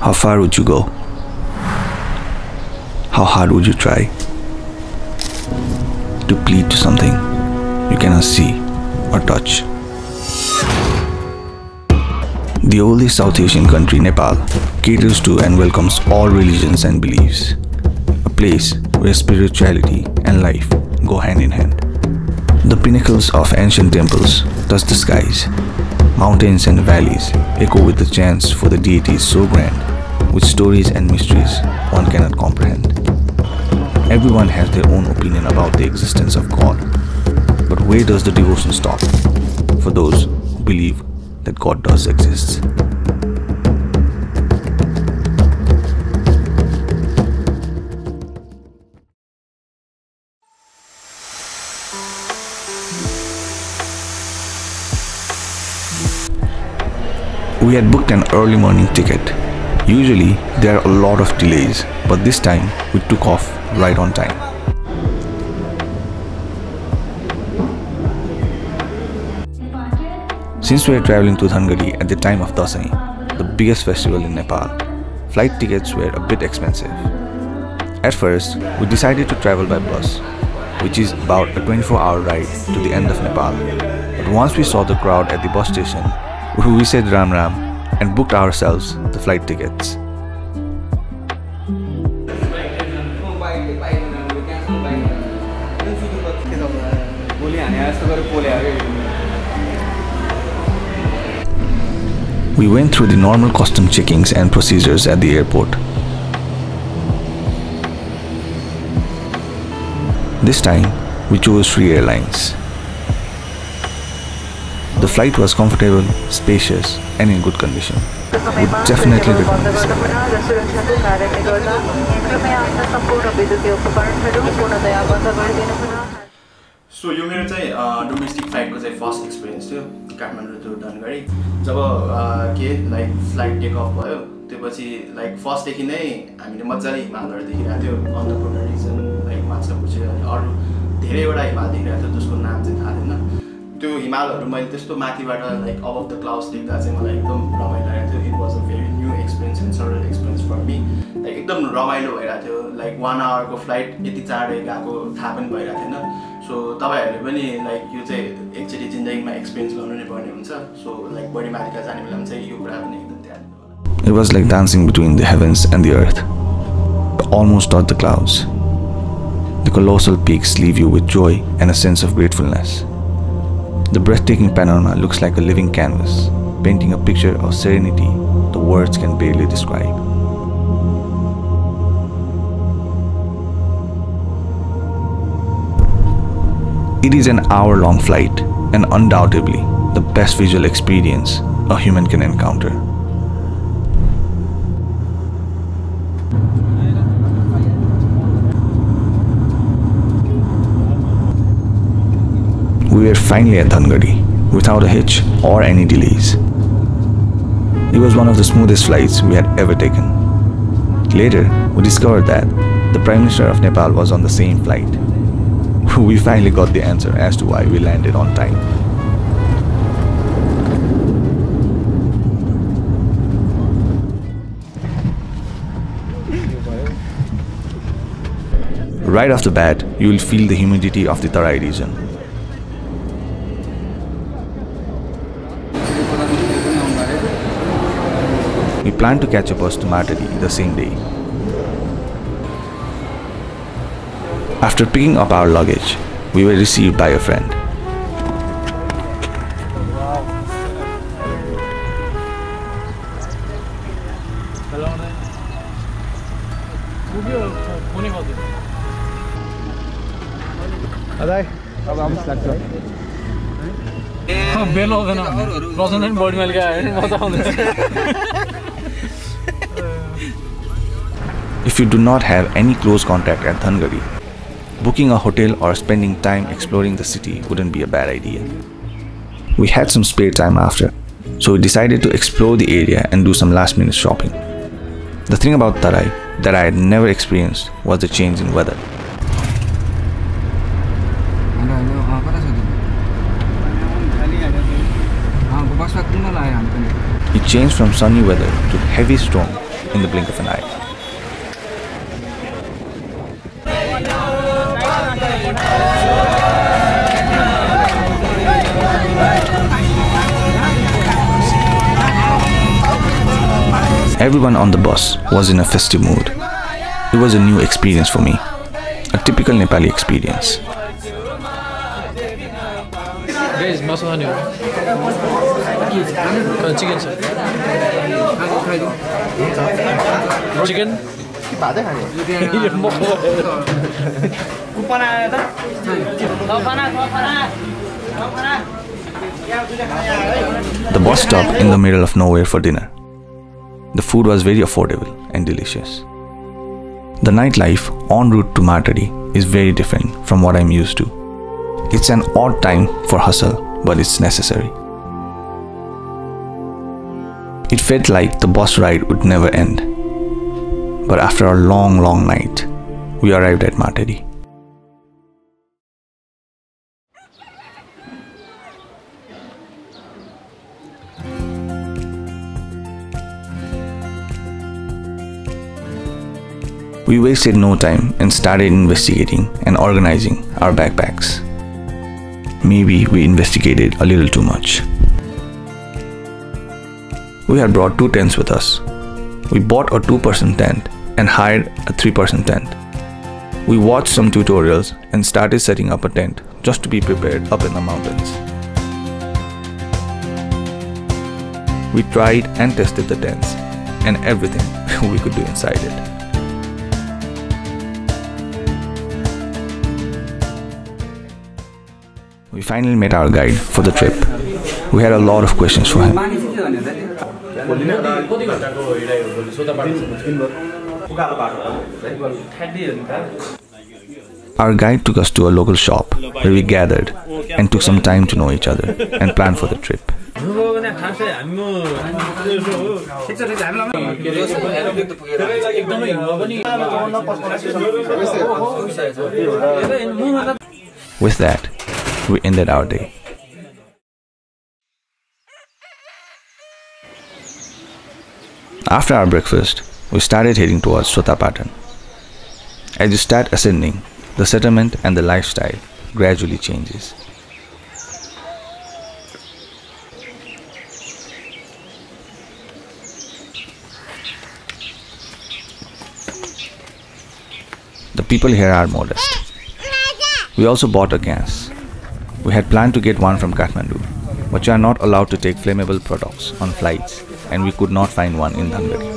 How far would you go? How hard would you try to plead to something you cannot see or touch? The oldest South Asian country, Nepal, caters to and welcomes all religions and beliefs. A place where spirituality and life go hand in hand. The pinnacles of ancient temples touch the skies. Mountains and valleys echo with the chants for the deities so grand, with stories and mysteries one cannot comprehend. Everyone has their own opinion about the existence of God. But where does the devotion stop for those who believe that God does exist? We had booked an early morning ticket. Usually there are a lot of delays, but this time we took off right on time. Since we are traveling to Dhangadi at the time of Dasai, the biggest festival in Nepal, flight tickets were a bit expensive. At first, we decided to travel by bus, which is about a 24-hour ride to the end of Nepal. But once we saw the crowd at the bus station, we said Ram Ram and booked ourselves the flight tickets. We went through the normal custom checkings and procedures at the airport. This time, we chose Free Airlines. The flight was comfortable, spacious, and in good condition. Would definitely recommend this airline. So यो मेरो चाहिँ domestic फ्लाइटको चाहिँ first experience थियो Kathmandu to Dhangadhi जब के like flight take off भयो त्यसपछि like फर्स्टदेखि नै हामीले मजाले हिमालहरू देखिरहेको थियो अन्नपूर्ण रिजन लाइक माछापुच्छे अनि अरू धेरैवटा हिमाल देखिरहेको थियो जसको नाम चाहिँ थाहा थिएन त्यो हिमालहरू मैले त्यस्तो माथिबाट लाइक अबभ द क्लाउड्स देख्दा चाहिँ मलाई एकदम रमाइलो लागेको थियो it was a very new experience and सरल एक्सपिरियन्स फर मी लाइक एकदम रमाइलो भइरहेको थियो लाइक 1 आवरको फ्लाइट यति चाँडै गएको थाहा पनि भइरहेको थिएन सो तपाईहरुले पनि लाइक यो चाहिँ एकचोटि जिन्दगीमा एक्सपिरियन्स गर्नु नै पर्ने हुन्छ सो लाइक बडिमालिका जाने बेलामा चाहिँ यो कुरा पनि एकदम ध्यान दिनु। It was like dancing between the heavens and the earth. Almost touched the clouds. The colossal peaks leave you with joy and a sense of gratefulness. The breathtaking panorama looks like a living canvas, painting a picture of serenity the words can barely describe. It is an hour-long flight and undoubtedly the best visual experience a human can encounter. We were finally at Dhangadi without a hitch or any delays. It was one of the smoothest flights we had ever taken. Later, we discovered that the Prime Minister of Nepal was on the same flight. We finally got the answer as to why we landed on time. Right off the bat, you will feel the humidity of the Attariya region. We planned to catch a bus to Martadi the same day. After picking up our luggage, we were received by a friend. If you do not have any close contact at Dhangadi, booking a hotel or spending time exploring the city wouldn't be a bad idea. We had some spare time after, so we decided to explore the area and do some last-minute shopping. The thing about Attariya that I had never experienced was the change in weather. It changed from sunny weather to heavy storm in the blink of an eye. Everyone on the bus was in a festive mood. It was a new experience for me, a typical Nepali experience. Guys, masala chicken sir. Chicken? The bus stopped in the middle of nowhere for dinner. The food was very affordable and delicious. The nightlife en route to Martadi is very different from what I'm used to. It's an odd time for hustle, but it's necessary. It felt like the bus ride would never end. But after a long night, we arrived at Martadi. We wasted no time and started investigating and organizing our backpacks. Maybe we investigated a little too much. We had brought 2 tents with us. We bought a 2-person tent and hired a 3-person tent. We watched some tutorials and started setting up a tent just to be prepared up in the mountains. We tried and tested the tents and everything we could do inside it. We finally met our guide for the trip. We had a lot of questions for him. Our guide took us to a local shop where we gathered and took some time to know each other and plan for the trip. With that, we ended our day. After our breakfast, we started heading towards Sota Patan. As you start ascending, the settlement and the lifestyle gradually changes. The people here are modest. We also bought a gas. We had planned to get one from Kathmandu, but you are not allowed to take flammable products on flights, and we could not find one in Dhangadi.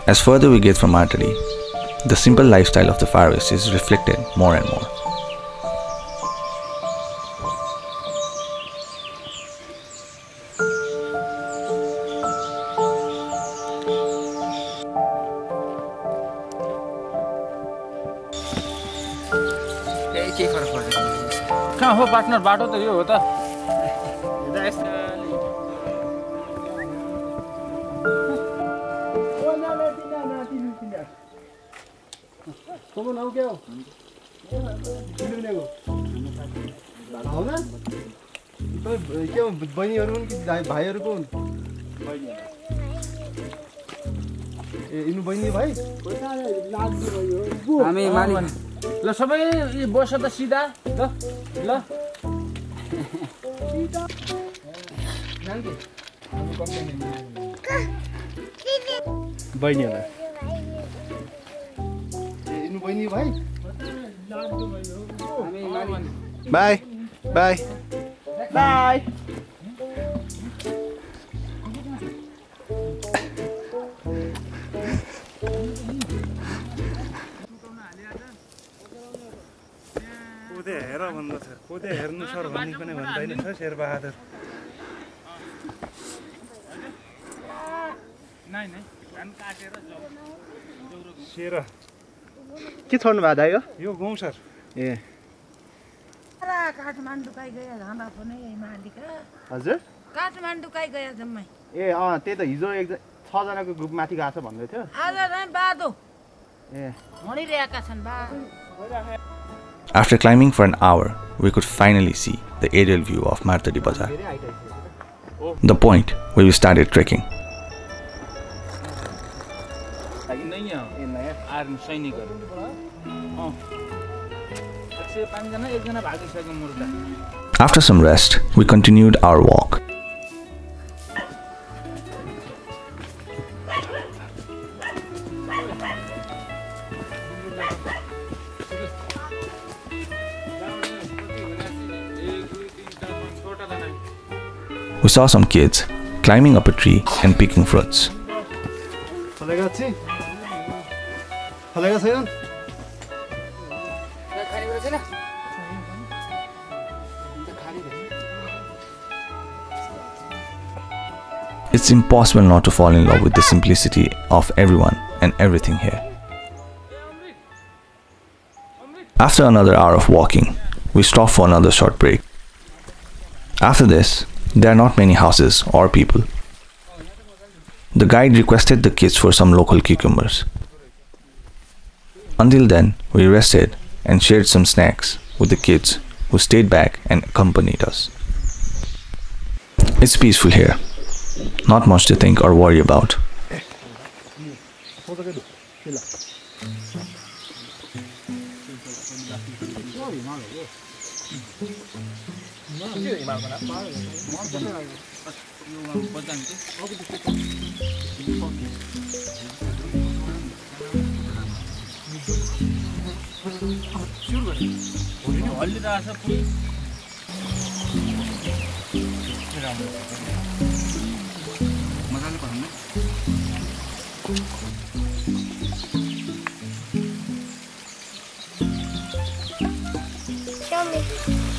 As further we get from Martadi, the simple lifestyle of the Farwest is reflected more and more. कहाँ हो partner बाटो त यो हो त बहिनीहरु कि भाइहरुको ए इनु बहिनी भाइ हामी मालिक ल सबै बस त सिधा ल बहिनीहरु ए इनु बहिनी भाइ बाइ बाइ बाइ कोदे हेर भन्दा छ कोदे हेर्नु सर भन्ने पनि भन्दैन छ शेरबहादुर नाइ नाइ कान काटेर शेर के छोड्नु भएको दाइ यो गाउँ सर ए काठमाडौँ काई गया धामा पनि मालिक हजुर काठमाडौँ काई गया जम्मै ए त्यही त हिजो 6 जनाको ग्रुप माथि गएको छ भन्दै थियो आज नै बादो ए भनिरहेका छन् बा After climbing for an hour, we could finally see the aerial view of Martadi Bazaar, the point where we started trekking. After some rest, we continued our walk. We saw some kids climbing up a tree and picking fruits. It's impossible not to fall in love with the simplicity of everyone and everything here. After another hour of walking, we stopped for another short break. After this, there are not many houses or people. The guide requested the kids for some local cucumbers. Until then, we rested and shared some snacks with the kids who stayed back and accompanied us. It's peaceful here. Not much to think or worry about.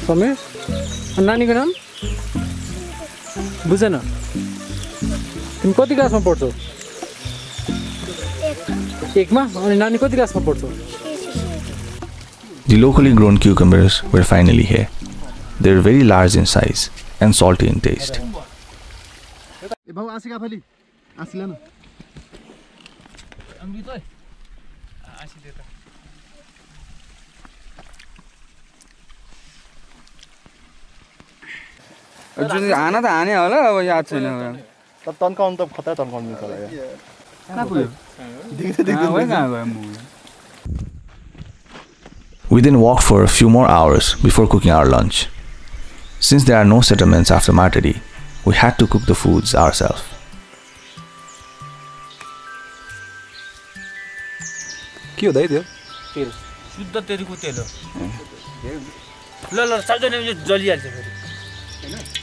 Summer? नानीको नाम बुझेन तिमी कति क्लासमा पढ्छौ एकमा अनि नानी कति क्लासमा पढ्छौ The locally grown cucumbers were finally here. They were very large in size and salty in taste. आना त हाने होला अब याद छैन तब तन्काउनु त खतरा तन्काउनु छ कहाँ पुग्यो We then walked for a few more hours before cooking our lunch. Since there are no settlements after Martadi, we had to cook the foods ourselves. के हो दाइ त्यो तेल शुद्ध तेलको तेल हो ल ल सबजना यो जलिहाल्छ फेरि हैन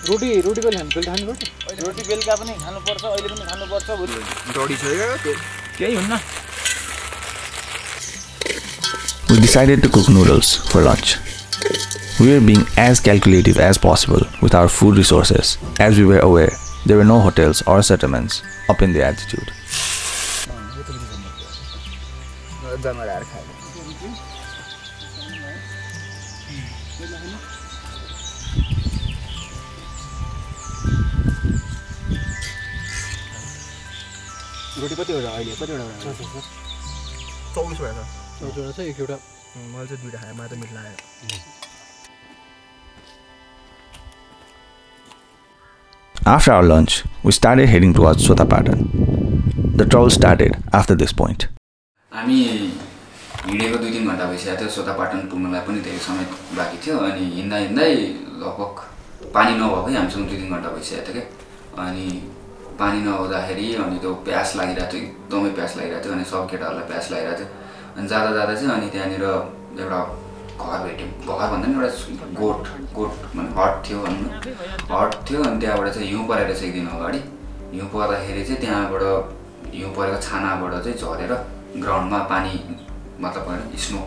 रोटी पनि खानु पर्छ रोटी बेलका पनि खानु पर्छ अहिले पनि खानु पर्छ भोलि डडी छ यो केही हुन्न We decided to cook noodles for lunch. We were being as calculative as possible with our food resources, as we were aware there were no hotels or settlements up in the altitude. रोटी कतिवटा अहिले कतिवटा 24 भएछ 24 छ एकवटा मैले चाहिँ दुईटा खाएँ मलाई त मिठ लाग्यो After our lunch, we started heading towards Sota Patan. The travel started after this point. हामी हिँडेको 2-3 घण्टा भइसक्यो थियो सोता पाटन पुग्नलाई पनि धेरै समय बाँकी थियो अनि हिँड्दै लगभग पानी नभएकै हामीसँग 2-3 घण्टा भइसक्यो थियो के अनि पानी नहुँदाखेरि अनि त्यो प्यास लागिरहेको थियो एकदमै प्यास लागिरहेको थियो अनि सब केटाहरूलाई प्यास लागिरहेको थियो अनि जाँदा चाहिँ अनि त्यहाँनिर एउटा घर भेट्यौँ घर भन्दा नि एउटा गोठ भने हट थियो अनि त्यहाँबाट चाहिँ हिउँ परेर चाहिँ एक दिन अगाडि हिउँ पर्दाखेरि चाहिँ त्यहाँबाट हिउँ परेको छानाबाट चाहिँ झरेर ग्राउन्डमा पानी मतलब हैन स्नो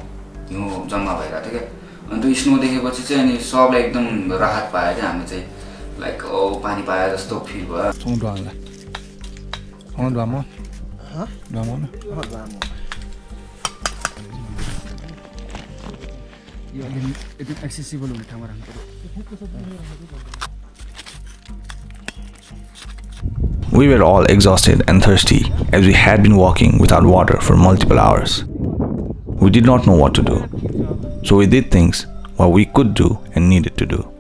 हिउँ जम्मा भइरहेको थियो क्या अनि त्यो स्नो देखेपछि चाहिँ अनि सबलाई एकदम राहत पायो क्या हामी चाहिँ लाइक ओ पानी पाए जस्तो फिल भयो एक्सेसिबल हुने ठाउँमा राख्नु We were all exhausted and thirsty as we had been walking without water for multiple hours. We did not know what to do. So we did things what we could do and needed to do.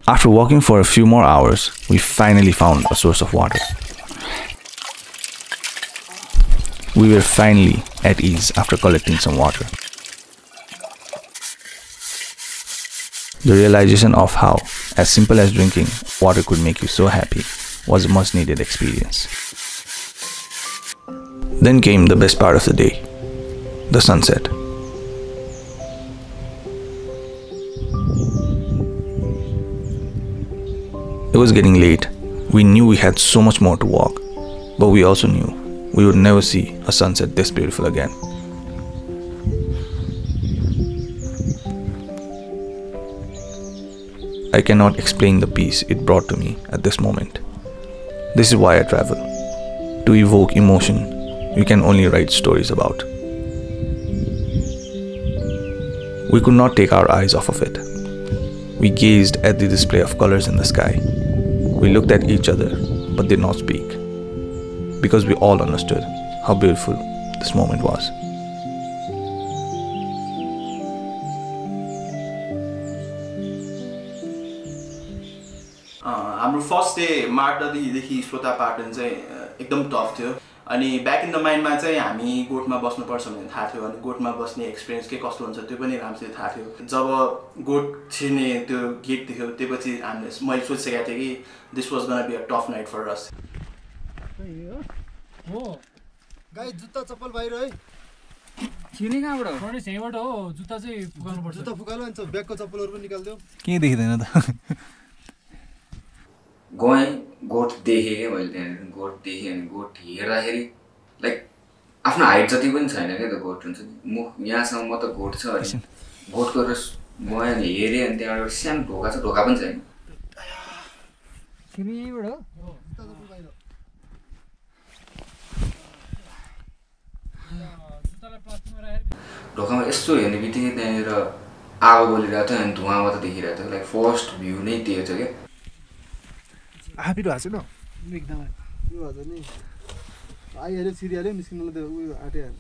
After walking for a few more hours, we finally found a source of water. We were finally at ease after collecting some water. The realization of how, as simple as drinking, water could make you so happy was a much needed experience. Then came the best part of the day, the sunset. It was getting late. We knew we had so much more to walk, but we also knew we would never see a sunset this beautiful again. I cannot explain the peace it brought to me at this moment. This is why I travel. To evoke emotion we can only write stories about. We could not take our eyes off of it. We gazed at the display of colors in the sky. We looked at each other but did not speak, because we all understood how beautiful this moment was. हाम्रो first day मार्टदीदेखि सोता पाटन चाहिँ एकदम tough थियो अनि back in the माइन्डमा चाहिँ हामी गोठमा बस्नुपर्छ भन्ने थाहा थियो अनि गोठमा बस्ने एक्सपिरियन्स के कस्तो हुन्छ त्यो पनि राम्रोसित थाहा थियो जब गोठ छिर्ने त्यो गेट देख्यो त्यसपछि हामीले मैले सोचिसकेको थिएँ कि this was gonna be a tough night for us guys जुत्ता चप्पल बाहिर है छिर्ने कहाँबाट हो यहीँबाट हो जुत्ता चाहिँ फुकाल्नुपर्छ जुत्ता फुकाल्यो अनि ब्यागको चप्पलहरू पनि निकाल्दियो केही देखिँदैन त गएँ गोठ देखेँ क्या मैले त्यहाँनिर गोठ देखेँ अनि गोठ हेर्दाखेरि लाइक आफ्नो हाइट जति पनि छैन क्या त गोठ हुन्छ नि यहाँसम्म म त गोठ छ अनि गोठ गरेर गएँ अनि हेरेँ अनि त्यहाँबाट सानो ढोका छ ढोका पनि छैन ढोकामा यस्तो हेर्ने बित्तिकै त्यहाँनिर आगो बलिरहेको थियो अनि धुवा मात्र देखिरहेको थियो लाइक फर्स्ट भ्यू नै त्यो छ क्या हापिलो हाँसेन एकदम यो हजुर नि आइहाल्यो सिरिहाल्यो निस्किनुलाई त उयो आँटिहाल्यो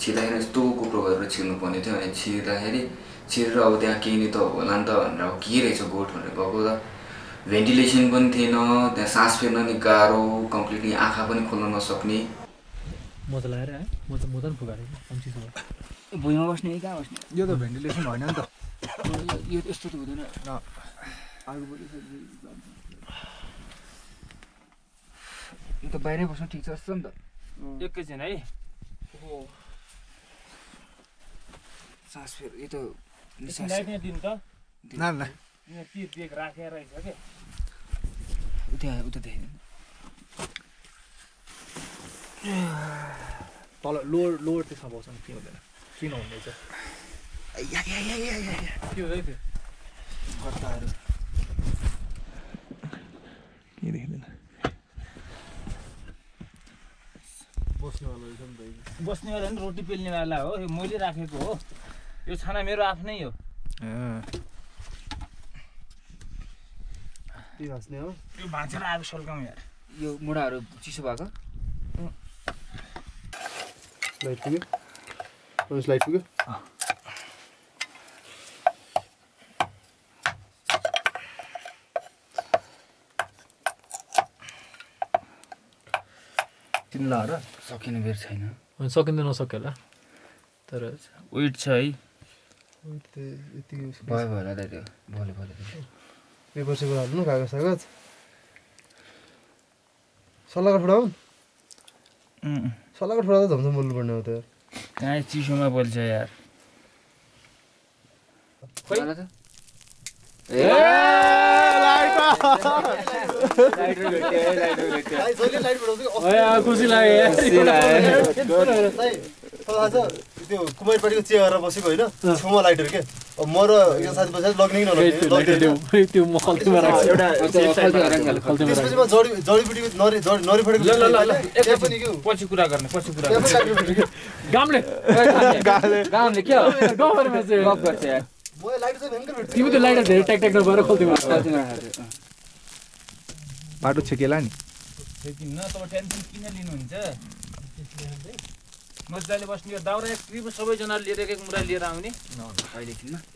छिर्दाखेरि यस्तो कुप्रो गरेर छिर्नुपर्ने थियो अनि छिरेर अब त्यहाँ केही नै त होला नि त भनेर अब के रहेछ गोठ भनेर गएको त भेन्टिलेसन पनि थिएन त्यहाँ सास फेर्न नि गाह्रो कम्प्लिटली आँखा पनि खोल्न नसक्ने मजा लगाएर है म त फुकाएको भुइँमा बस्ने कहाँ बस्ने यो त भेन्टिलेसन होइन नि त यो यस्तो त हुँदैन यो त बाहिरै बस्नु ठिक छ जस्तो नि त एकैछिन है सास फेर यो त दिनु त न बेग राखेर रहेछ के उता देख्दैन तल लोवर त्यसमा बस्छ नि के हुँदैन किन हुँदैछ के हुँदै थियो गत्ताहरू केही देखिँदैन बस्नेवाला नि रोटी पेल्नेवाला हो यो मैले राखेको हो यो छाना मेरो आफ्नै हो के हाँस्ने हो यो भाँचेर आगो सल्काउँ यार यो मुढाहरू चिसो भएको लाइट पुग्यो लाइट पुग्यो तिमीलाई र सकिने बेर छैन सकिँदैन नसक्यो होला तर वेट छ है भयो होला त त्यो भोलि पेपर सेपर हाल्नु कागज सागज सल्लाहको ठुडा हुन् सल्लाहको ठुडा त झम्झम बोल्नुपर्ने हो त कहाँ चिसोमा बोल्छ यार खुसी लाग्यो त्यो कुमारीपाटीको चेयर बसेको होइन छेउमा लाइटहरू के म र यो साथी बसेर लग्ने त्यो म खल्तीमा राख्छु त्यसपछि म जडीबुटीको नरिफटेको पछि कुरा गर्ने गामले के हो गाउँमा चाहिँ गफ गर्छ यार तिमी त लाइटर धेरै ट्याक भएर खल्तीमा बाटो छेकेला नि छेकिन्न तपाईँ टेन्सन किन लिनुहुन्छ मजाले बस्ने यो दाउरा एक सबैजना लिएर एक मुरा लिएर आउने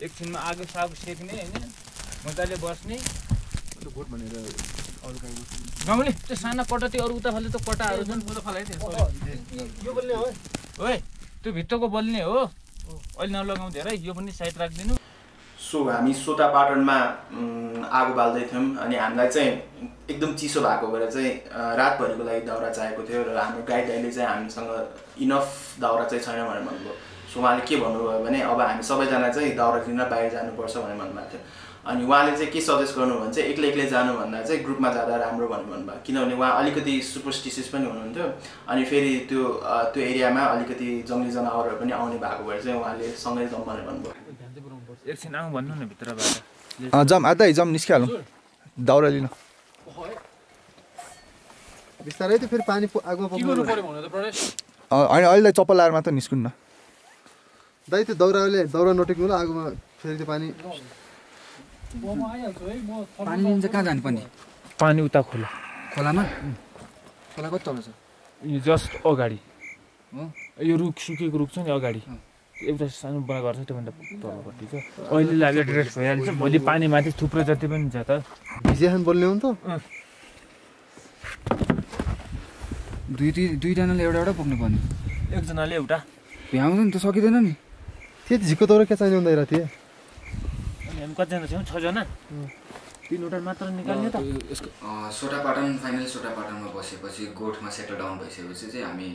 एकछिनमा आगो सागो सेक्ने होइन मजाले बस्ने गाउँले त्यो साना कटा त्यो अरू उता फाल्ने त कटाहरू छन् ओए त्यो भित्रको बल्ने हो अहिले नलगाउँदै है यो पनि साइड राखिदिनु सो हामी सोता पाटनमा आगो बाल्दै थियौँ अनि हामीलाई चाहिँ एकदम चिसो भएको भएर चाहिँ रातभरिको लागि दाउरा चाहिएको थियो र हाम्रो गाइड दाइले चाहिँ हामीसँग इनफ दाउरा चाहिँ छैन भनेर भन्नुभयो सो उहाँले के भन्नुभयो भने अब हामी सबैजना चाहिँ दाउरा लिन बाहिर जानुपर्छ भनेर भन्नुभएको थियो अनि उहाँले चाहिँ के सजेस्ट गर्नु भने चाहिँ एक्लै एक्लै जानुभन्दा चाहिँ ग्रुपमा जाँदा राम्रो भनेर भन्नुभयो किनभने उहाँ अलिकति सुपरस्टिसियस पनि हुनुहुन्थ्यो अनि फेरि त्यो एरियामा अलिकति जङ्गली जनावरहरू पनि आउने भएको भएर चाहिँ उहाँले सँगै जाउँ भनेर भन्नुभयो एकछिन आउँ भन्नु न भित्रबाट जाम आधा जाम निस्किहालौँ दाउरा लिन बिस्तारै त फेरि पानी आगोमा पकाउनु पर्यो भने त प्रदेश होइन अहिले चप्पल लाएर मात्र निस्कुन् न दाइ त्यो दाउरा नटेक्नु ल आगोमा फेरि त्यो पानी पानी लिन चाहिँ कहाँ जानुपर्ने पानी उता खोला खोलामा खोला कति तल छ यो जस्ट अगाडि यो रुख सुकेको रुख छ नि अगाडि एउटा सानो बडा गर्छ त्योभन्दा तलपट्टि छ अहिले लाग्यो ड्रेस भइहाल्छ भोलि पानी माथि थुप्रो जति पनि छ त भिजियाखान बोल्ने हो नि त दुईजनाले एउटा पुग्नु पर्ने एकजनाले एउटा भ्याउँछ नि त सकिँदैन नि त्यति झिक्को दाउरा क्या चाहिने हुँदैन थिएँ अनि हामी कतिजना छौँ 6 जना 3वटा मात्र निकाल्ने त सोटा पाटन फाइनल सोटा पाटनमा बसेपछि गोठमा सेटल डाउन भइसकेपछि चाहिँ हामी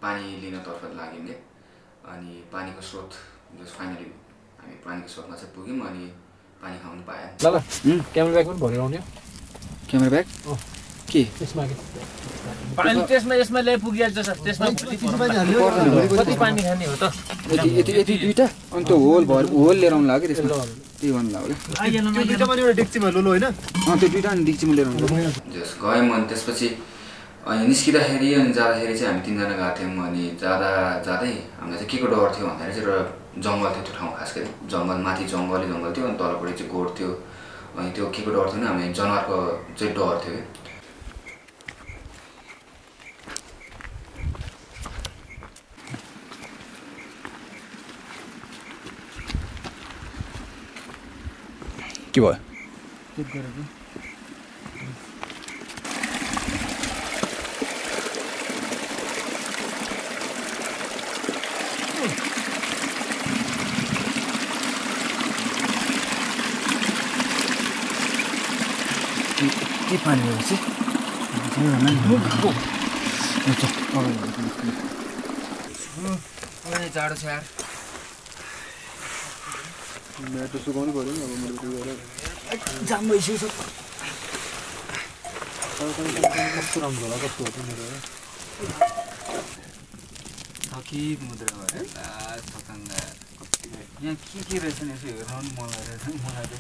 पानी लिनतर्फ लाग्यौँ क्या अनि पानीको स्रोत जस फाइनली हामी पानीको स्रोतमा चाहिँ पुग्यौँ अनि पानी खाउनु पायौँ ल क्यामेरा ब्याग पनि भरेर आउने क्यामेरा ब्याग के पानी त्यसमा यसमा ल्याइ पुगिहाल्छ सर त्यसमा कति पानी खाने हो त यति दुईटा अनि त्यो होल लिएर आउनु लाग्यो त्यसमा त्यही भन्नु लाग्यो दुईटा पनि एउटा डेक्चीमा लोलो होइन त्यो दुईटा अनि डेक्चीमा लिएर आउनु जस गयौँ अनि त्यसपछि अनि निस्किँदाखेरि अनि जाँदाखेरि चाहिँ हामी 3 जना गएको थियौँ अनि जाँदै हामीलाई चाहिँ के को डर थियो भन्दाखेरि चाहिँ एउटा जङ्गल थियो त्यो ठाउँ खास गरी जङ्गल माथि जङ्गलै जङ्गल थियो अनि तलपट्टि चाहिँ गोठ थियो अनि त्यो के को डर थियो भने हामी जनावरको चाहिँ डर थियो के भयो के पानी हो जाडो छ यार म्याटो सुकाउनु पऱ्यो नि अब मैले त्यो गरेर जाम भइसक्यो कस्तो राम्रो होला कस्तो हो मेरो थकी मुद्रा भयो यहाँ के रहेछ नि यसो हेर्नु पनि मन लागेको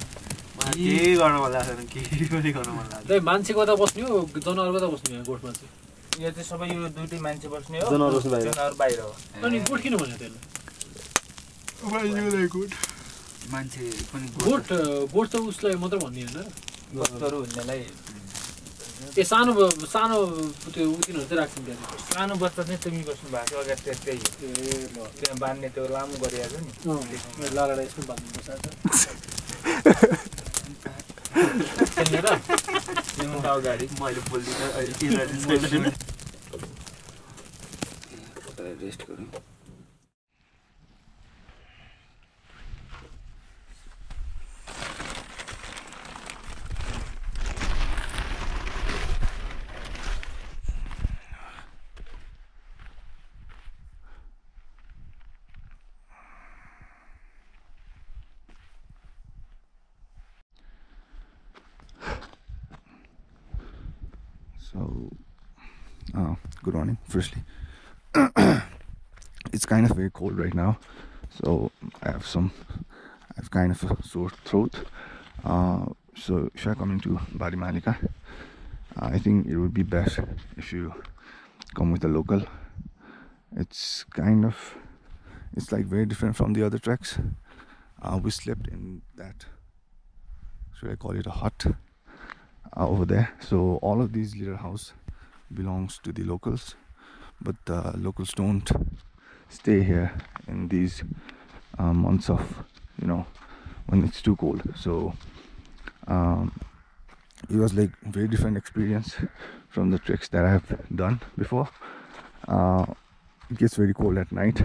केही गर्न मन लाग्दैन केही पनि गर्न मन लाग्दैन मान्छे कता बस्ने हो जनावर कता बस्ने यहाँ गोठमा चाहिँ यो चाहिँ सबै यो दुईटै मान्छे बस्ने हो जनावर बस्ने बाहिर जनावर बाहिर हो अनि गोठ किन भन्यो त्यसलाई मान्छे पनि गोठ त उसलाई मात्र भन्ने होइन बच्चाहरू हुनेलाई ए सानो त्यो उतिनहरू चाहिँ राख्छन् त्यहाँ सानो बच्चा चाहिँ तिमी बस्नु भएको छ अगाडि त्यही त्यहाँ बाँध्ने त्यो लामो गरिहाल्छ नि लालाडा यसमा बाँध्नुपर्छ अगाडि मैले बोल्दिनँ रेस्ट गरौँ So, good morning, firstly. It's kind of very cold right now, so I have kind of a sore throat. So if you're coming to Badimalika, I think it would be best if you come with a local. It's like very different from the other treks. We slept in that, should I call it a hut? over there. So all of these little house belongs to the locals, but locals don't stay here in these months of, you know, when it's too cold. So it was like very different experience from the treks that I have done before. It gets very cold at night,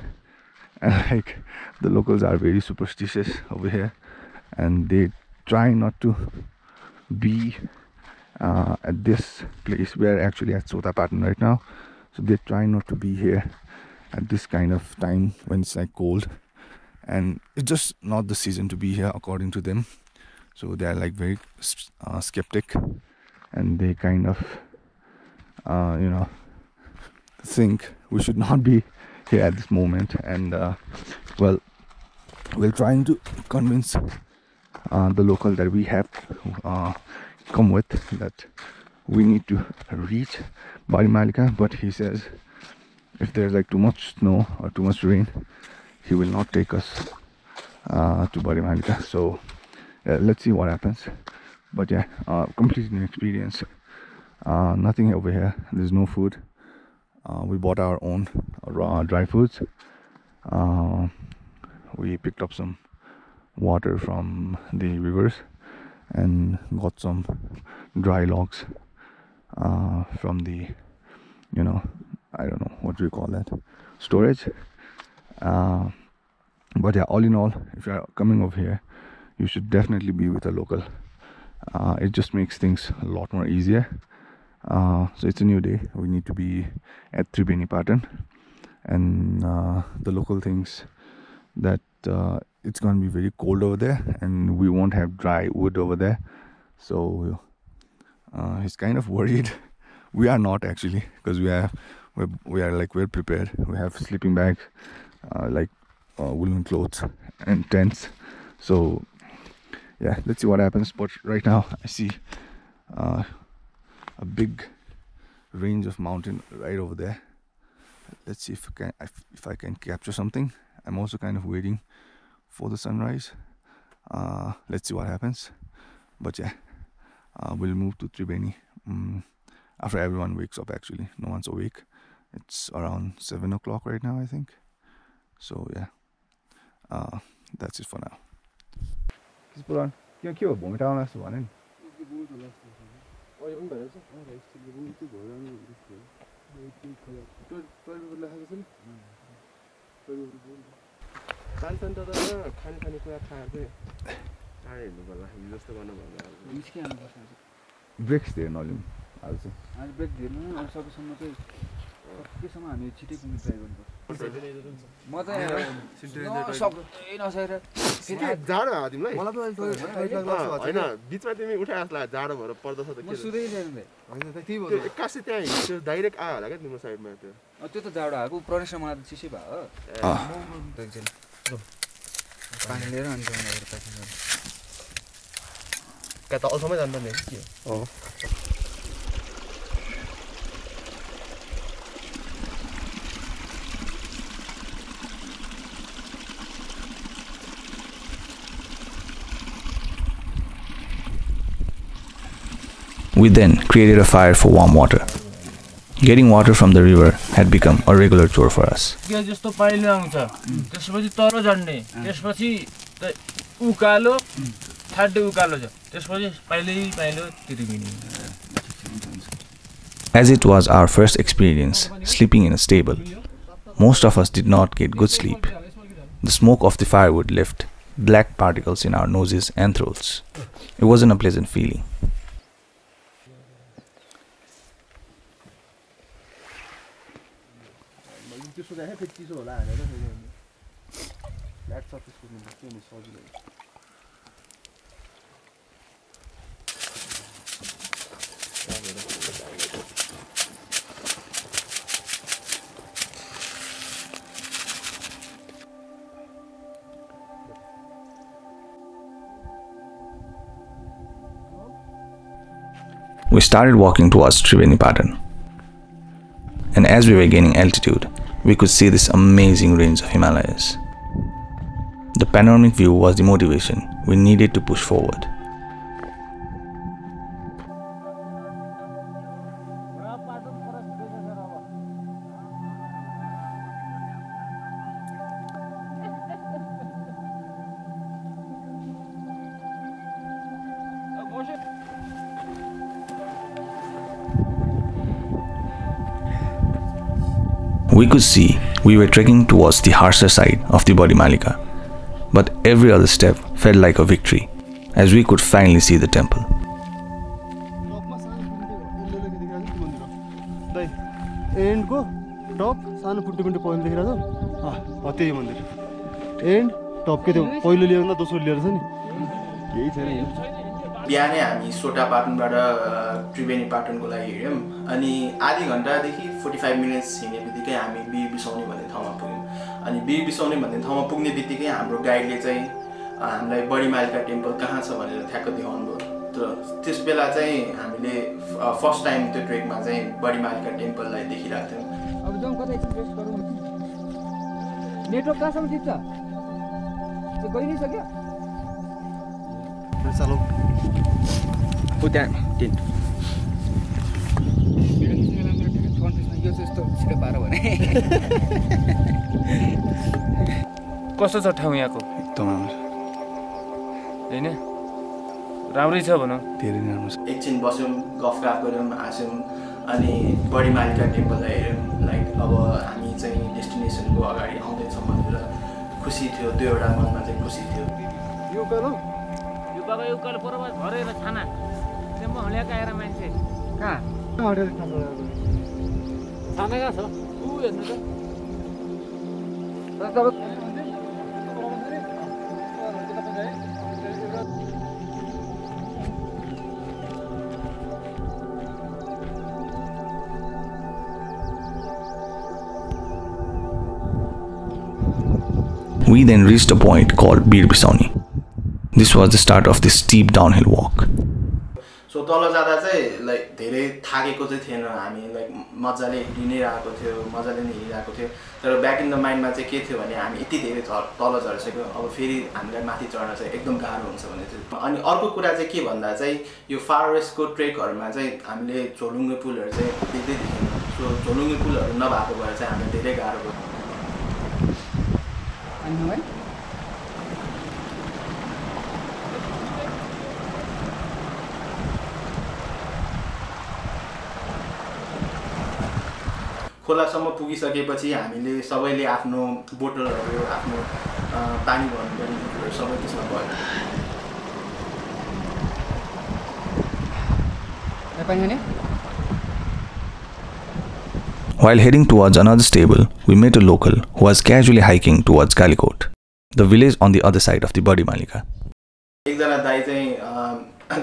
and like the locals are very superstitious over here, and they try not to be at this place. We are actually at Sota Patan right now, so they try not to be here at this kind of time when it's like cold, and it's just not the season to be here according to them. So they are like very skeptic, and they kind of you know, think we should not be here at this moment. And well, we're trying to convince the local that we have come with, that we need to reach Badimalika, but he says if there's like too much snow or too much rain, he will not take us to Badimalika. So let's see what happens. But yeah, completely new experience. Nothing over here, there's no food. We bought our own raw dry foods. We picked up some water from the rivers and got some dry logs from the, you know, I don't know what do you call that, storage. But yeah, all in all, if you are coming over here, you should definitely be with a local. It just makes things a lot more easier. So it's a new day. We need to be at Tribeni Patan, and the local thinks that it's going to be very cold over there, and we won't have dry wood over there. So he's kind of worried. We are not actually, because we are like well prepared. We have sleeping bags, like woolen clothes and tents. So yeah, let's see what happens. But right now I see a big range of mountain right over there. Let's see if I can capture something. I'm also kind of waiting for the sunrise. Let's see what happens. But yeah, we'll move to Tribeni after everyone wakes up. Actually, no one's awake. It's around 7 o'clock right now, I think. So yeah, that's it for now. Breaks there, Nolim. Also. Break दिनु अनि सकेसम्म चाहिँ सकेसम्म हामी छिटै पुग्न try गर्नुपर्छ। म त सबै नसकेर फेरि जाडो हो तिमीलाई? मलाई त हैन, बिचमा तिमी उठाए जसलाई जाडो भएर पर्दछ त के? म सुदै छैन बे। हैन त त्यही भयो। एक्कासी त्यहाँ हिँड्यो डाइरेक्ट आयो होला के तिम्रो साइडमा त्यो। त्यो त जाडो आएको प्रदेशमा मलाई त चिसै भयो। एकछिन पानी लिएर अनि जाँदाखेरि प्याकिङ गर्नु। कता अलसम्मै जान्छ नि के हो? We then created a fire for warm water. Getting water from the river had become a regular chore for us. जस्तो पाइलो आउँछ त्यसपछि तर झड्ने त्यसपछि उकालो थाड्डे उकालो छ त्यसपछि pilo Triveni. As it was our first experience sleeping in a stable, most of us did not get good sleep. The smoke of the firewood left black particles in our noses and throats. It wasn't a pleasant feeling. We started walking towards Tribeni Patan, and as we were gaining altitude, we could see this amazing range of Himalayas. The panoramic view was the motivation we needed to push forward. We could see we were trekking towards the harsher side of the Badimalika, but every other step felt like a victory, as we could finally see the temple. And को top सानो putty putty पहिलो देखिरहेको छ त्यही मन्दिर and top के त्यो पहिलो लिएर न दोस्रो लिएर छ नि केही छैन बिहानै हामी सोटा पाटनबाट त्रिवेणी पाटनको लागि हिँड्यौँ अनि आधी घन्टादेखि 45 मिनट्स हिँड्ने बित्तिकै हामी बीर बिसाउने भन्ने ठाउँमा पुग्यौँ अनि बीर बिसाउने भन्ने ठाउँमा पुग्ने बित्तिकै हाम्रो गाइडले चाहिँ हामीलाई बडिमालिका टेम्पल कहाँ छ भनेर ठ्याक्क देखाउनु भयो त्यस बेला चाहिँ हामीले फर्स्ट टाइम त्यो ट्रेकमा चाहिँ बडिमालिका टेम्पललाई देखिरहेको थियौँ अब जाउँ कतै एक्सप्रेस गरौँ नेटवर्क कहाँसम्म टिप्छ त्यो गइ नै सक्यो चलो हो त्यहाँ टेन्ट यो चाहिँ यस्तो छिटो पारो भने कस्तो छ ठाउँ यहाँको एकदम राम्रो हैन राम्रै छ भनौँ धेरै राम्रो छ एकछिन बस्यौँ गफ गऱ्यौँ हाँस्यौँ अनि बडिमालिका टेम्पललाई हेऱ्यौँ लाइक अब हामी चाहिँ डेस्टिनेसनको अगाडि आउँदैछौँ भनेर खुसी थियो त्यो एउटा मनमा चाहिँ खुसी थियो यो गरौँ यो बाबा यो कल परबाद भरेर छाना त्यो म हल्याका आएर मान्छे कहाँ हटेर खाना छाना कहाँ छ उ हेर्नु त We then reached a point called Bir Bisauni. This was the start of this steep downhill walk. So तल जाँदा चाहिँ लाइक धेरै थाकेको चाहिँ थिएन हामी लाइक मजाले हिँडिरहेको थियो मजाले नै हिँडिरहेको थियो तर ब्याक इन द माइन्डमा चाहिँ के थियो भने हामी यति धेरै तल झरिसक्यो अब फेरि हामीलाई माथि चढ्न चाहिँ एकदम गाह्रो हुन्छ भने चाहिँ अनि अर्को कुरा चाहिँ के भन्दा चाहिँ यो फारवेस्टको ट्रेकहरूमा चाहिँ हामीले झोलुङ्गे पुलहरू चाहिँ देख्दै देख्यौँ सो झोलुङ्गे पुलहरू नभएको भएर चाहिँ हामीलाई धेरै गाह्रो भयो खोलासम्म पुगिसकेपछि हामीले सबैले आफ्नो बोतलहरू आफ्नो पानी भर्नुपर्ने बोतलहरू सबै त्यसमा भयो While heading towards another stable, we met a local who was casually hiking towards Kalikot, the village on the other side of the Badimalika. एकजना दाइ चाहिँ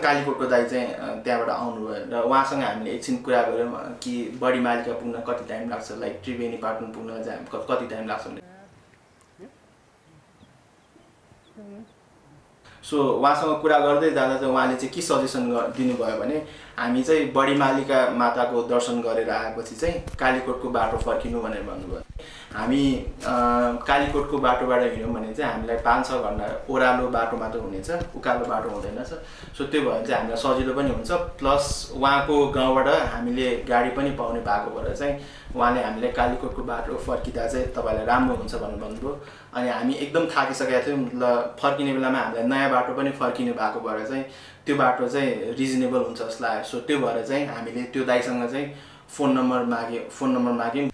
कालीकोटको दाइ चाहिँ त्यहाँबाट आउनुभयो र उहाँसँग हामीले एकछिन कुरा गऱ्यौँ कि बडिमालिका पुग्न कति टाइम लाग्छ लाइक त्रिवेणी पाटन पुग्न चाहिँ कति टाइम लाग्छ भने सो उहाँसँग कुरा गर्दै जाँदा चाहिँ उहाँले चाहिँ के सजेसन दिनुभयो भने हामी चाहिँ बडिमालिका माताको दर्शन गरेर आएपछि चाहिँ कालीकोटको बाटो फर्किनु भनेर भन्नुभयो हामी कालीकोटको बाटोबाट हिँड्यौँ भने चाहिँ हामीलाई 5-6 घन्टा ओह्रालो बाटो मात्र हुनेछ उकालो बाटो हुँदैन सो त्यो भएर चाहिँ हामीलाई सजिलो पनि हुन्छ प्लस उहाँको गाउँबाट हामीले गाडी पनि पाउने भएको भएर चाहिँ उहाँले हामीलाई कालीकोटको बाटो फर्किँदा चाहिँ तपाईँलाई राम्रो हुन्छ भनेर भन्नुभयो अनि हामी एकदम थाकिसकेका थियौँ ल फर्किने बेलामा हामीलाई नयाँ बाटो पनि फर्किनु भएको भएर चाहिँ त्यो बाटो चाहिँ रिजनेबल हुन्छ जस्तो लाग्यो सो त्यो भएर चाहिँ हामीले त्यो दाइसँग चाहिँ फोन नम्बर माग्यौँ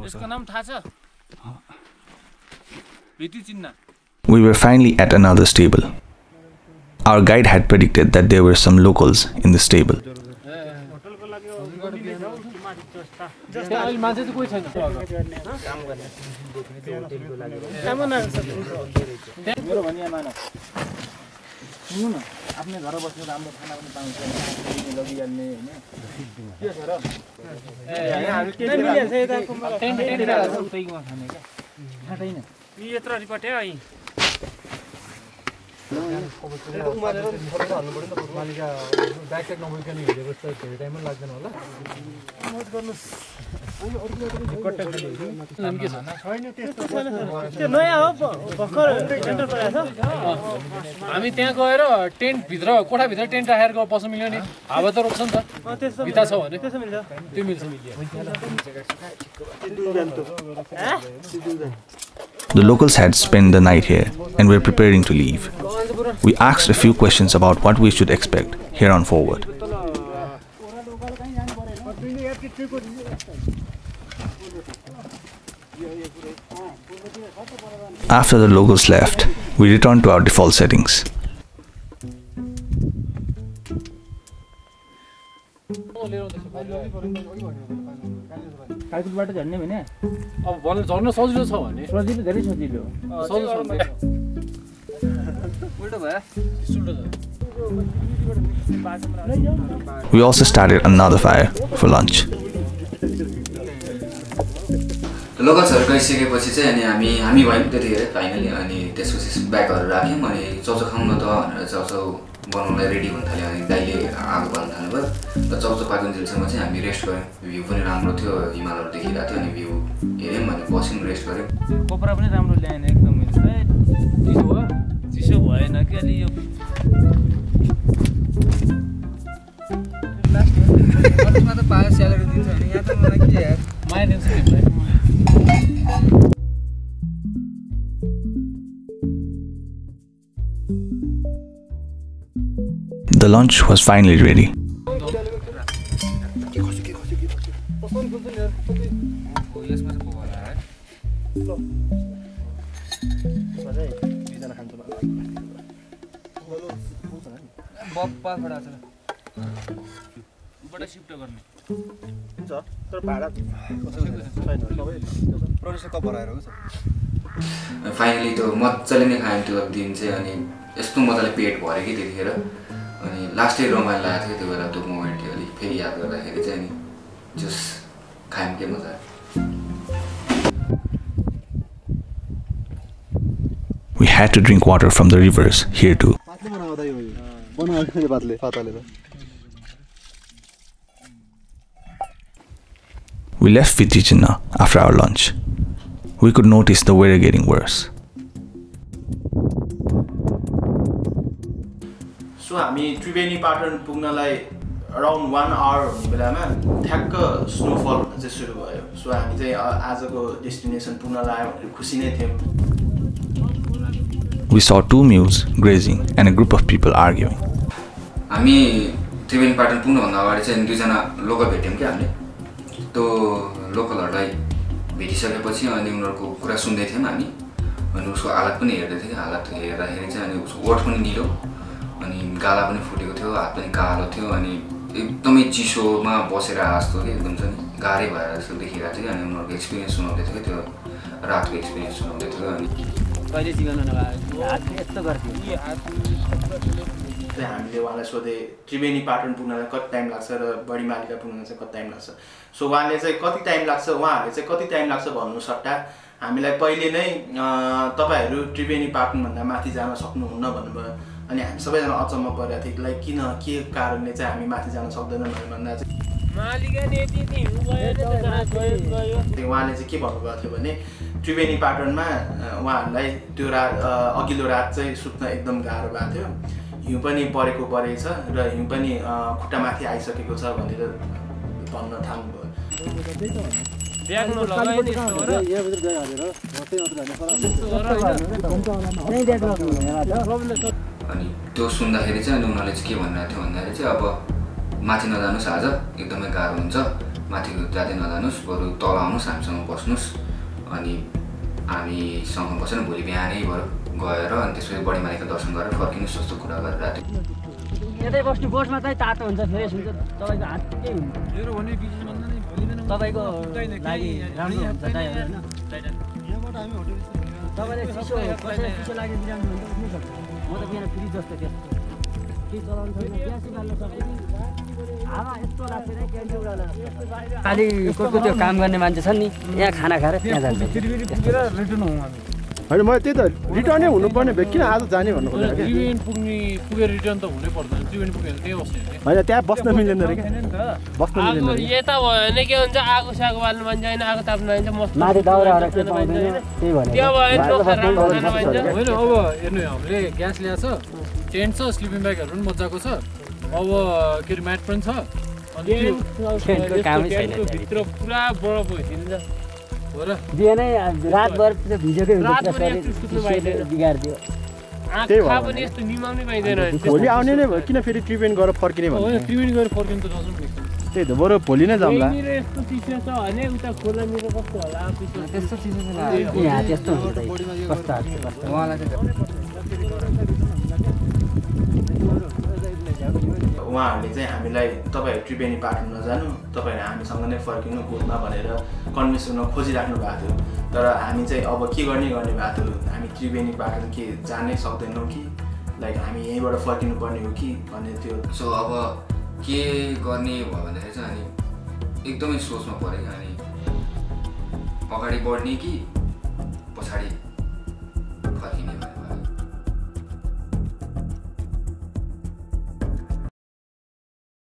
यसको नाम थाहा छ भेटी चिन्ह We were finally at another stable. Our guide had predicted that there were some locals in the stable. आफ्नै घर बस्नु राम्रो खाना पनि पाउँछ लगिहाल्ने हैन के छ र हामी के मिलिहाल्छ यता उतैमा खाने क्या थाहै छैन यत्रो रिपोर्ट है अहिले उमालेर फर्केर हाल्नु पर्यो नि त मालिका ब्याक ट्याक नभइकन हिँडेको जस्तो धेरै टाइम पनि लाग्दैन होला मत गर्नुस् त्यो नयाँ हो भर्खर सेन्टर परेको छ हामी त्यहाँ गएर टेन्ट भित्र कोठा भित्र टेन्ट राखेर बस्नु मिल्यो नि हावा त रोक्छ नि त त्यसो भित्ता छ भने त्यसो मिल्छ त्यो मिल्छ The locals had spent the night here and were preparing to leave. We asked a few questions about what we should expect here on forward. After the locals left, we returned to our default settings. कालीकोटबाट झर्ने भने अब भन्न झर्न सजिलो छ भने सजिलो धेरै सजिलो उल्टो भयो We also started another fire for lunch. लोकल्सहरू गइसकेपछि चाहिँ अनि हामी भयौँ त्यतिखेर फाइनली अनि त्यसपछि ब्यागहरू राख्यौँ अनि चाउचाउ खाउँ न त भनेर चाउचाउ बनाउनलाई रेडी हुन थाल्यो अनि दाइले आगो बाल्न थाल्नुभयो र चाउचाउ पाकुन्जेलसम्म चाहिँ हामी रेस्ट गऱ्यौँ भ्यू पनि राम्रो थियो हिमालहरू देखिरहेको थियो अनि भ्यू हेऱ्यौँ अनि बस्यौँ रेस्ट गऱ्यौँ कपडा पनि राम्रो ल्याएन एकदम चिसो भयो चिसो भएन कि अलि यो अरूमा त पायो स्यालेरी दिन्छ भने यहाँ त मलाई के यार माया दिन्छ तिमीलाई The lunch was finally ready. Finally त्यो मजाले नै खायौँ त्यो दिन चाहिँ अनि यस्तो मजाले पेट भऱ्यो कि त्यतिखेर अनि लास्टै रमाइलो लागेको थियो त्यो बेला त्यो मोमेन्ट थियो अलिक फेरि याद गर्दाखेरि चाहिँ अनि जस खायौँ के मजा We had to drink water from the rivers here too. We left Vitichinna after our lunch. We could notice the weather getting worse. So हामी त्रिवेणी पाटन पुग्नलाई अराउन्ड 1 आवर हुने बेलामा ठ्याक्क स्नोफल हुन चाहिँ सुरु भयो सो हामी चाहिँ आजको डेस्टिनेसन पुग्न लाग्यो भनेर खुसी नै थियौँ We saw 2 mules grazing and a group of people arguing. हामी त्रिवेणी पाटन पुग्नुभन्दा अगाडि चाहिँ 2 जना लोकल भेट्यौँ कि हामीले त्यो लोकलहरूलाई भेटिसकेपछि अनि उनीहरूको कुरा सुन्दै थियौँ हामी अनि उसको हालत पनि हेर्दै थियौँ हालत हेर्दाखेरि चाहिँ अनि उसको ओठ पनि निलो अनि गाला पनि फुटेको थियो हात पनि कालो थियो अनि एकदमै चिसोमा बसेर जस्तो कि एकदम चाहिँ गाह्रै भएर जस्तो देखिरहेको थियो अनि उनीहरूको एक्सपिरियन्स सुनाउँदै थियो त्यो रातको एक्सपिरियन्स सुनाउँदै थियो अनि कहिले जीवन हात यस्तो गर्थ्यो हामीले उहाँलाई सोधे त्रिवेणी पाटन पुग्नलाई कति टाइम लाग्छ र बडीमालिका पुग्न चाहिँ कति टाइम लाग्छ सो उहाँले चाहिँ कति टाइम लाग्छ उहाँहरूले चाहिँ कति टाइम लाग्छ भन्नु सट्टा हामीलाई पहिले नै तपाईहरु त्रिवेणी पाटनभन्दा माथि जान सक्नुहुन्न भन्नुभयो अनि हामी सबैजना अचम्म परेको थियो लाइक किन के कारणले चाहिँ हामी माथि जान सक्दैनौँ भन्दा चाहिँ मालिका नेति हिउँ गयो उहाँले चाहिँ के भन्नुभएको थियो भने त्रिवेणी पाटनमा उहाँहरूलाई त्यो रात अघिल्लो रात चाहिँ सुत्न एकदम गाह्रो भएको थियो हिउँ पनि परेको परेछ र हिउँ पनि खुट्टामाथि आइसकेको छ भनेर भन्न थाल्नुभयो अनि त्यो सुन्दाखेरि चाहिँ उनीहरूले चाहिँ के भनिरहेको थियो भन्दाखेरि चाहिँ अब माथि नजानुस् आज एकदमै गाह्रो हुन्छ माथि जाँदै नजानुस् बरु तल आउनुस् हामीसँग बस्नुस् अनि हामीसँग बसेर भोलि बिहानै गएर अनि त्यसपछि बडीमालिका दर्शन गरेर फर्किनुस् जस्तो कुरा गरिरहेको थियो यतै बस्नु बसमा चाहिँ तातो हुन्छ फ्रेस हुन्छ तपाईको हात के हुन्छ मेरो भने बिजनेस भन्दा नि भोलि नै तपाईको लागि राम्रो हुन्छ टाइगर हैन यहाँबाट हामी होटल तपाईले चिसो कसैले चिसो लागि बिरामी हुन्छ उठ्नु सक्छ म त बिहान फ्री जस्तो त्यस्तो के चलाउनु छैन ग्यासै बाल्न सक्छ हावा यस्तो लाग्छ रे क्यान्डी उडाल्न कालीकोटको त्यो काम गर्ने मान्छे छन् नि यहाँ खाना खाएर त्यहाँ जान्छ त्रिवेणी पुगेर रिटर्न हौँ हामी होइन मैले त्यही त रिटर्नै हुनुपर्ने भयो किन आज जाने भन्नु खोजेको क्या त्रिवेणी पुगेर रिटर्न त हुनै पर्दैन त्रिवेणी पुगेर त्यही बस्ने होइन त्यहाँ बस्न मिल्दैन रे बस्न मिल्दैन रे यता भयो भने के हुन्छ आगो सागो बाल्नु मान्छ होइन आगो ताप्नु मान्छ मस्त माथि दाउराहरू के पाउँदैन त्यही भने त्यो भयो भने नोखा राम्रो खान मान्छ होइन अब हेर्नु हामीले ग्यास ल्याएको छ टेन्ट छ स्लिपिङ ब्यागहरू पनि मजाको छ अब के अरे म्याट पनि छ अनि टेन्टको भित्र पुरा बरफ भइदिन्छ हो र बिहानै रातभर भिजेकै बिगारिदियो आँखा पनि यस्तो निमाउनै पाइँदैन भोलि आउने नै भयो किन फेरि त्रिवेणी गएर फर्किने भन्नु होइन त्रिवेणी गएर फर्किनु त जसो त्यही त बरु भोलि नै जाउँला यस्तो चिसो छ भने उता खोलानिर कस्तो होला त्यस्तो चिसो यहाँ त्यस्तो हुन्छ कस्तो उहाँलाई उहाँहरूले चाहिँ हामीलाई तपाईँहरू त्रिवेणी बाटो नजानु तपाईँहरू हामीसँग नै फर्किनु बोटमा भनेर कन्भिन्स हुन खोजिराख्नु भएको थियो तर हामी चाहिँ अब के गर्ने भएको थियो हामी त्रिवेणी बाटो के जानै सक्दैनौँ कि लाइक हामी यहीँबाट फर्किनु पर्ने हो कि भन्ने थियो सो अब के गर्ने भयो भन्दाखेरि चाहिँ अनि एकदमै सोचमा पऱ्यो अनि अगाडि बढ्ने कि पछाडि